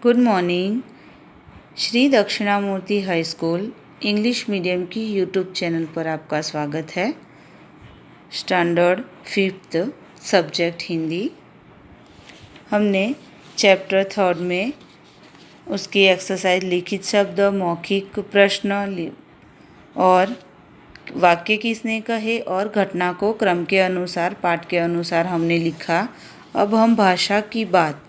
Good morning. Shri Dakshinamurthy high school English medium की YouTube channel पर आपका स्वागत है। Standard 5th subject Hindi. हमने चैप्टर 3 में उसकी एक्सरसाइज लिखित शब्द, मौखिक प्रश्न और वाक्य किसने कहे और घटना को क्रम के अनुसार, पाठ के अनुसार हमने लिखा। अब हम भाषा की बात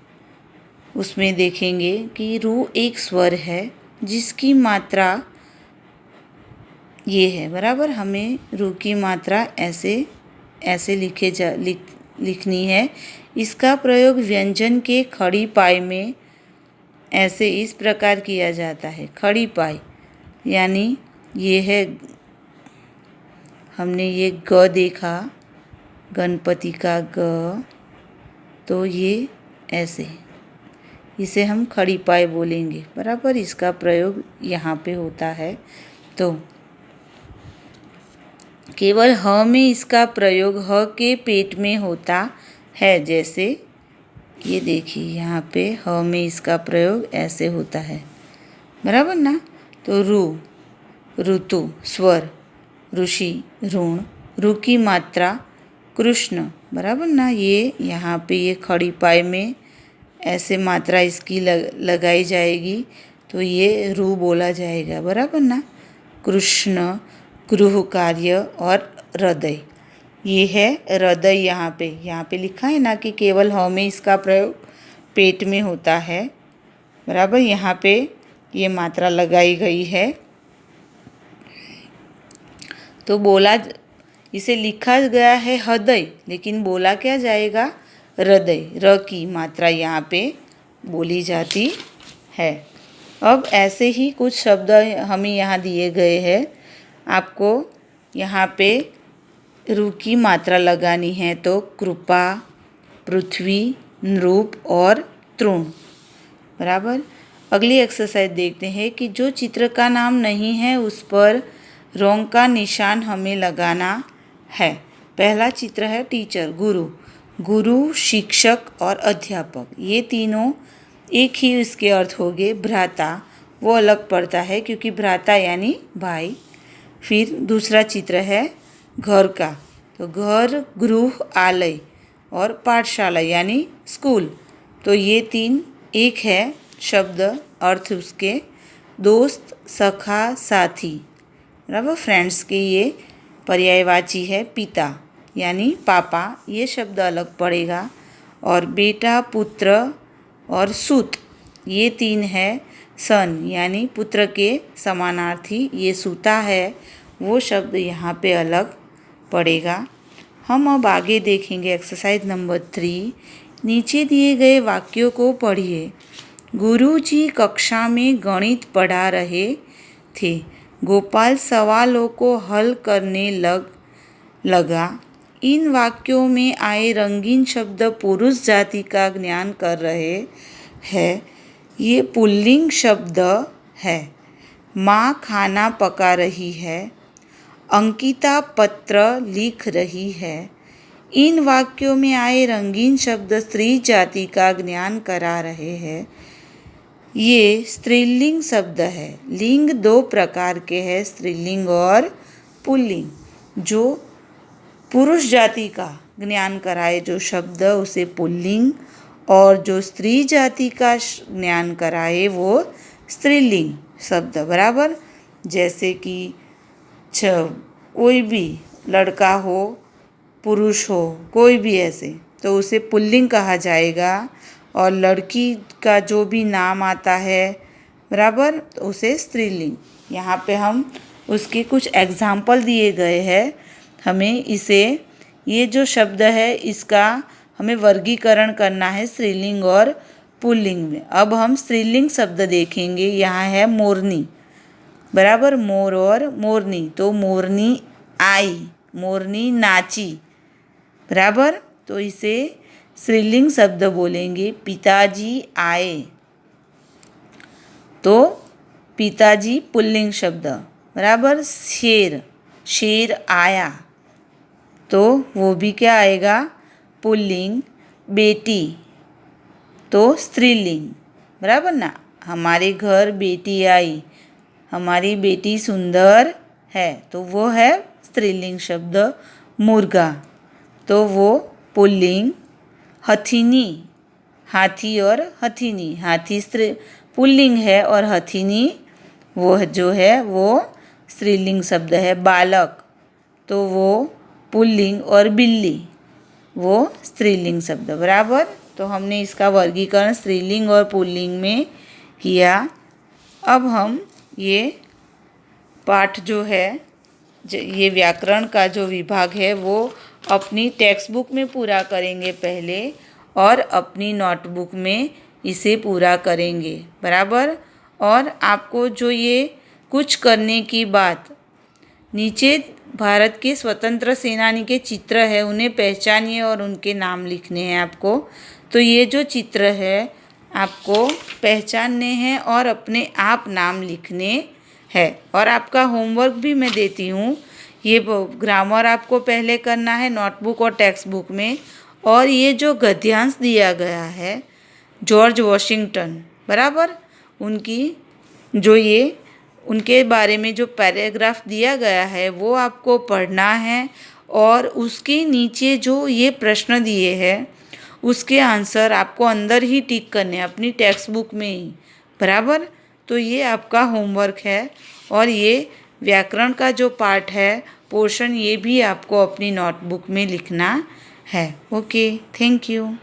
उसमें देखेंगे कि रू एक स्वर है जिसकी मात्रा ये है, बराबर। हमें रू की मात्रा ऐसे लिखनी है। इसका प्रयोग व्यंजन के खड़ी पाई में ऐसे इस प्रकार किया जाता है। खड़ी पाई यानी ये है, हमने ये ग देखा, गणपति का ग, तो ये ऐसे, इसे हम खड़ी पाई बोलेंगे, बराबर। इसका प्रयोग यहाँ पे होता है। तो केवल ह में इसका प्रयोग ह के पेट में होता है। जैसे ये देखिए, यहाँ पे ह में इसका प्रयोग ऐसे होता है, बराबर ना। तो रू, ऋतु, स्वर, ऋषि, ऋण, रू की मात्रा कृष्ण, बराबर ना। ये यहाँ पे ये खड़ी पाई में ऐसे मात्रा इसकी लगाई जाएगी तो ये रू बोला जाएगा, बराबर ना। कृष्ण, गृह कार्य और हृदय, ये है हृदय। यहाँ पे लिखा है ना कि केवल ह में इसका प्रयोग पेट में होता है, बराबर। यहाँ पे ये मात्रा लगाई गई है तो बोला, इसे लिखा गया है हृदय, लेकिन बोला क्या जाएगा? हृदय। र की मात्रा यहाँ पे बोली जाती है। अब ऐसे ही कुछ शब्द हमें यहाँ दिए गए हैं। आपको यहाँ पे रू की मात्रा लगानी है तो कृपा, पृथ्वी, नृप और तृण, बराबर। अगली एक्सरसाइज देखते हैं कि जो चित्र का नाम नहीं है उस पर रोंग का निशान हमें लगाना है। पहला चित्र है टीचर, गुरु। गुरु, शिक्षक और अध्यापक, ये तीनों एक ही इसके अर्थ हो गए। भ्राता वो अलग पड़ता है क्योंकि भ्राता यानी भाई। फिर दूसरा चित्र है घर का, तो घर, गृह, आलय और पाठशाला यानी स्कूल, तो ये तीन एक है शब्द, अर्थ उसके। दोस्त, सखा, साथी, बराबर, फ्रेंड्स के ये पर्यायवाची है। पिता यानी पापा, ये शब्द अलग पड़ेगा। और बेटा, पुत्र और सुत, ये तीन है। सन यानी पुत्र के समानार्थी, ये सूता है, वो शब्द यहाँ पे अलग पड़ेगा। हम अब आगे देखेंगे एक्सरसाइज नंबर 3। नीचे दिए गए वाक्यों को पढ़िए। गुरुजी कक्षा में गणित पढ़ा रहे थे। गोपाल सवालों को हल करने लगा। इन वाक्यों में आए रंगीन शब्द पुरुष जाति का ज्ञान कर रहे हैं। ये पुल्लिंग शब्द है। माँ खाना पका रही है। अंकिता पत्र लिख रही है। इन वाक्यों में आए रंगीन शब्द स्त्री जाति का ज्ञान करा रहे हैं। ये स्त्रीलिंग शब्द है। लिंग दो प्रकार के हैं, स्त्रीलिंग और पुल्लिंग। जो पुरुष जाति का ज्ञान कराए जो शब्द, उसे पुल्लिंग, और जो स्त्री जाति का ज्ञान कराए वो स्त्रीलिंग शब्द, बराबर। जैसे कि कोई भी लड़का हो, पुरुष हो, कोई भी ऐसे, तो उसे पुल्लिंग कहा जाएगा। और लड़की का जो भी नाम आता है, बराबर, तो उसे स्त्रीलिंग। यहाँ पे हम उसके कुछ एग्जाम्पल दिए गए हैं। हमें इसे, ये जो शब्द है इसका हमें वर्गीकरण करना है स्त्रीलिंग और पुल्लिंग में। अब हम स्त्रीलिंग शब्द देखेंगे। यहाँ है मोरनी, बराबर, मोर और मोरनी, तो मोरनी आई, मोरनी नाची, बराबर, तो इसे स्त्रीलिंग शब्द बोलेंगे। पिताजी आए, तो पिताजी पुल्लिंग शब्द, बराबर। शेर, शेर आया, तो वो भी क्या आएगा? पुल्लिंग। बेटी तो स्त्रीलिंग, बराबर ना। हमारे घर बेटी आई, हमारी बेटी सुंदर है, तो वो है स्त्रीलिंग शब्द मुर्गा, तो वो पुल्लिंग। हथिनी, हाथी और हथिनी, हाथी स्त्री पुल्लिंग है और हथिनी वो जो है वो स्त्रीलिंग शब्द है। बालक, तो वो पुल्लिंग और बिल्ली वो स्त्रीलिंग शब्द, बराबर। तो हमने इसका वर्गीकरण स्त्रीलिंग और पुल्लिंग में किया। अब हम ये पाठ जो है ये व्याकरण का जो विभाग है वो अपनी टेक्स्ट बुक में पूरा करेंगे पहले और अपनी नोटबुक में इसे पूरा करेंगे, बराबर। और आपको जो ये कुछ करने की बात, नीचे भारत के स्वतंत्र सेनानी के चित्र है, उन्हें पहचानिए और उनके नाम लिखने हैं आपको। तो ये जो चित्र है आपको पहचानने हैं और अपने आप नाम लिखने हैं। और आपका होमवर्क भी मैं देती हूँ, ये ग्रामर आपको पहले करना है नोटबुक और टेक्स्ट बुक में। और ये जो गद्यांश दिया गया है जॉर्ज वॉशिंगटन, बराबर, उनकी जो ये उनके बारे में जो पैराग्राफ दिया गया है वो आपको पढ़ना है। और उसके नीचे जो ये प्रश्न दिए हैं उसके आंसर आपको अंदर ही टिक करने हैं अपनी टेक्स्ट बुक में ही, बराबर। तो ये आपका होमवर्क है। और ये व्याकरण का जो पार्ट है पोर्शन, ये भी आपको अपनी नोटबुक में लिखना है। Okay, thank you.